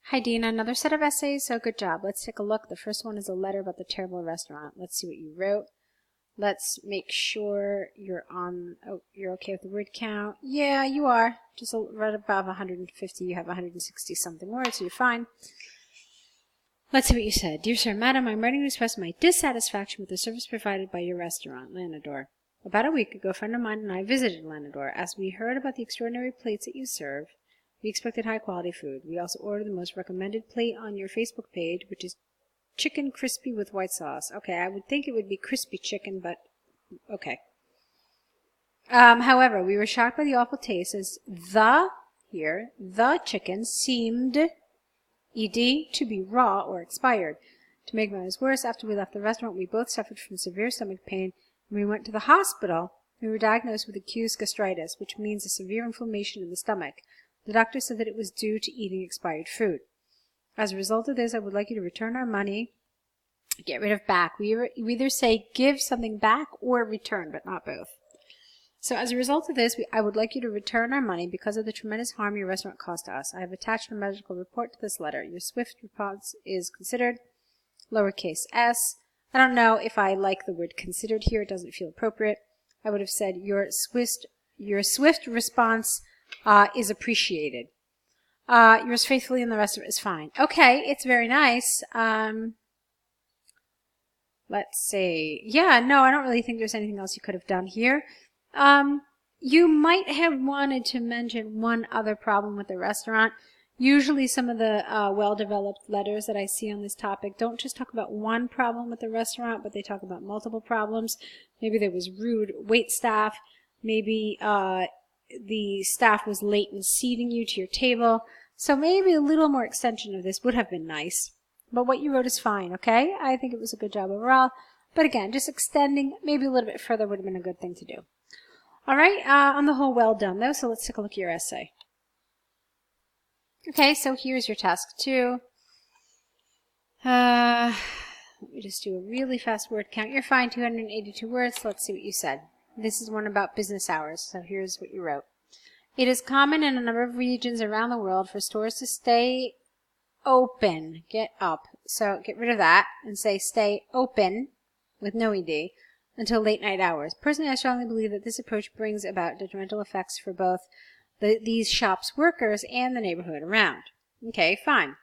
Hi Dina, another set of essays, so good job. Let's take a look. The first one is a letter about the terrible restaurant. Let's see what you wrote. Let's make sure you're okay with the word count. Yeah, you are. Just right above 150. You have 160 something words, so you're fine. Let's see what you said. Dear Sir, Madam, I'm writing to express my dissatisfaction with the service provided by your restaurant, Lanador. About a week ago, a friend of mine and I visited Lanador. As we heard about the extraordinary plates that you serve, we expected high-quality food. We also ordered the most recommended plate on your Facebook page, which is chicken crispy with white sauce. Okay, I would think it would be crispy chicken, but okay. However, we were shocked by the awful taste as the chicken seemed, ed, to be raw or expired. To make matters worse, after we left the restaurant, we both suffered from severe stomach pain, and we went to the hospital. We were diagnosed with acute gastritis, which means a severe inflammation in the stomach. The doctor said that it was due to eating expired food. As a result of this, I would like you to return our money, get rid of back. We either say give something back or return, but not both. So as a result of this, I would like you to return our money because of the tremendous harm your restaurant caused to us. I have attached a medical report to this letter. Your swift response is considered, lowercase s. I don't know if I like the word considered here. It doesn't feel appropriate. I would have said your swift response is appreciated. Yours faithfully and the rest of it is fine. Okay, it's very nice. Let's see. Yeah, no, I don't really think there's anything else you could have done here. You might have wanted to mention one other problem with the restaurant. Usually some of the well-developed letters that I see on this topic don't just talk about one problem with the restaurant, but they talk about multiple problems. Maybe there was rude wait staff. Maybe the staff was late in seating you to your table. So maybe a little more extension of this would have been nice. But what you wrote is fine, okay? I think it was a good job overall. But again, just extending maybe a little bit further would have been a good thing to do. All right, on the whole, well done, though. So let's take a look at your essay. Okay, so here's your task 2. Let me just do a really fast word count. You're fine, 282 words. Let's see what you said. This is one about business hours, so here's what you wrote. It is common in a number of regions around the world for stores to stay open. Get up. So get rid of that and say stay open with no ed until late night hours. Personally, I strongly believe that this approach brings about detrimental effects for both these shops' workers and the neighborhood around. Okay, fine.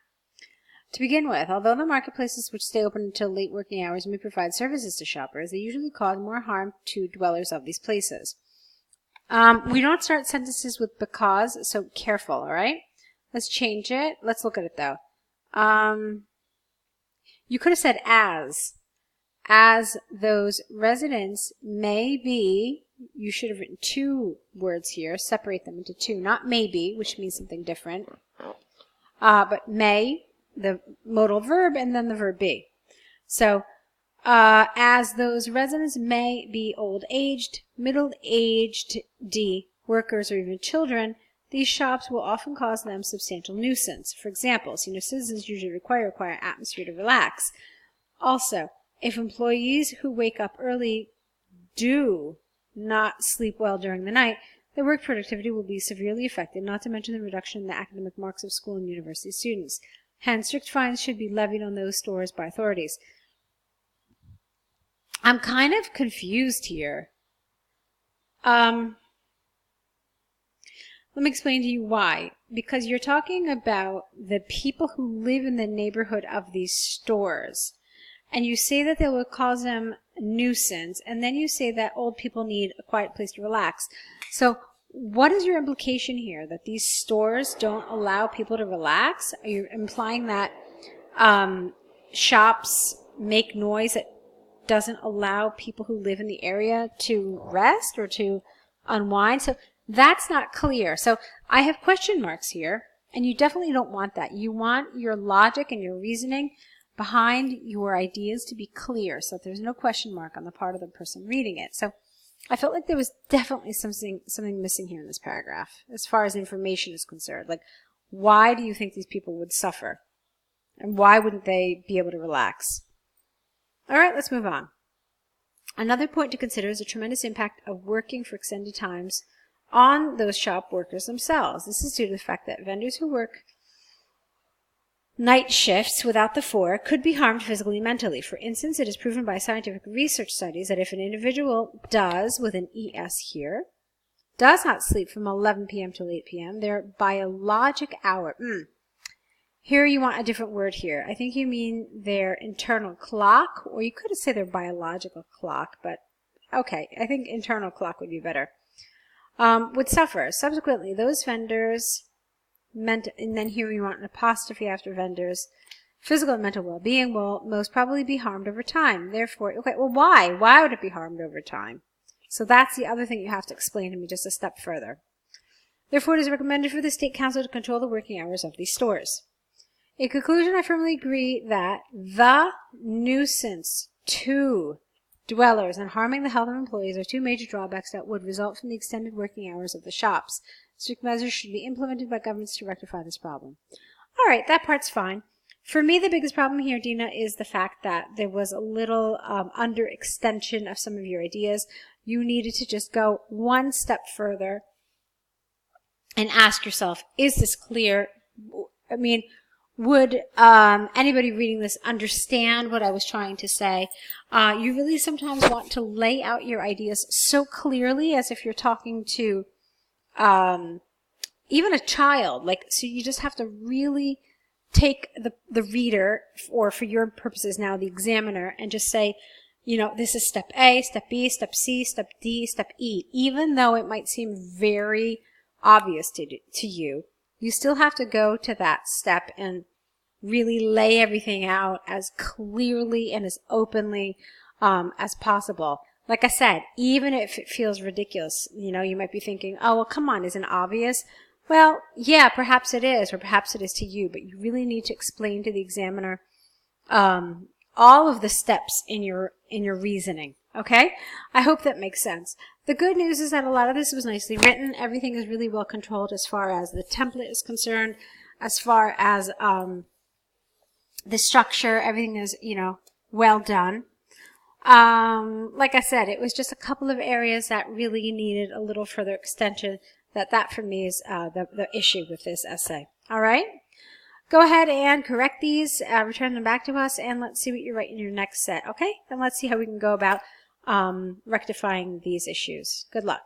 To begin with, although the marketplaces which stay open until late working hours may provide services to shoppers, they usually cause more harm to dwellers of these places. We don't start sentences with because, so careful, all right? Let's change it. Let's look at it, though. You could have said as those residents may be. You should have written 2 words here. Separate them into 2, not maybe, which means something different. But may, the modal verb, and then the verb be. So, as those residents may be old-aged, middle-aged, workers, or even children, these shops will often cause them substantial nuisance. For example, senior citizens usually require atmosphere to relax. Also, if employees who wake up early do not sleep well during the night, their work productivity will be severely affected, not to mention the reduction in the academic marks of school and university students. Hence, strict fines should be levied on those stores by authorities. I'm kind of confused here. Let me explain to you why. Because you're talking about the people who live in the neighborhood of these stores. And you say that they will cause them nuisance, and then you say that old people need a quiet place to relax. So what is your implication here? That these stores don't allow people to relax? Are you implying that shops make noise that doesn't allow people who live in the area to rest or to unwind? So that's not clear. So I have question marks here, and you definitely don't want that. You want your logic and your reasoning behind your ideas to be clear, so that there's no question mark on the part of the person reading it. So I felt like there was definitely something missing here in this paragraph as far as information is concerned. Like, why do you think these people would suffer? And why wouldn't they be able to relax? All right, let's move on. Another point to consider is the tremendous impact of working for extended times on those shop workers themselves. This is due to the fact that vendors who work night shifts without the 4 could be harmed physically and mentally. For instance, it is proven by scientific research studies that if an individual does, with an ES here, does not sleep from 11 p.m. till 8 p.m., their biologic hour. Here you want a different word here. I think you mean their internal clock, or you could say their biological clock, but okay, I think internal clock would be better. Would suffer. Subsequently, those vendors and then here we want an apostrophe after vendors, physical and mental well-being will most probably be harmed over time. Therefore, okay, well, why? Why would it be harmed over time? So that's the other thing you have to explain to me just a step further. Therefore, it is recommended for the State Council to control the working hours of these stores. In conclusion, I firmly agree that the nuisance to dwellers and harming the health of employees are 2 major drawbacks that would result from the extended working hours of the shops. Strict measures should be implemented by governments to rectify this problem. All right, that part's fine. For me, the biggest problem here, Dina, is the fact that there was a little underextension of some of your ideas. You needed to just go one step further and ask yourself, is this clear? I mean, would anybody reading this understand what I was trying to say? You really sometimes want to lay out your ideas so clearly as if you're talking to even a child. So you just have to really take the reader, or for your purposes now, the examiner, and just say, this is step A, step B, step C, step D, step E. Even though it might seem very obvious to you, you still have to go to that step and really lay everything out as clearly and as openly as possible. Like I said, even if it feels ridiculous, you might be thinking, oh, well, come on, isn't it obvious? Well, yeah, perhaps it is, or perhaps it is to you, but you really need to explain to the examiner all of the steps in your reasoning. Okay? I hope that makes sense. The good news is that a lot of this was nicely written. Everything is really well controlled as far as the template is concerned, as far as the structure. Everything is, well done. Like I said, it was just a couple of areas that really needed a little further extension. That for me is the issue with this essay. All right? Go ahead and correct these, return them back to us, and let's see what you write in your next set. Okay? Then let's see how we can go about rectifying these issues. Good luck.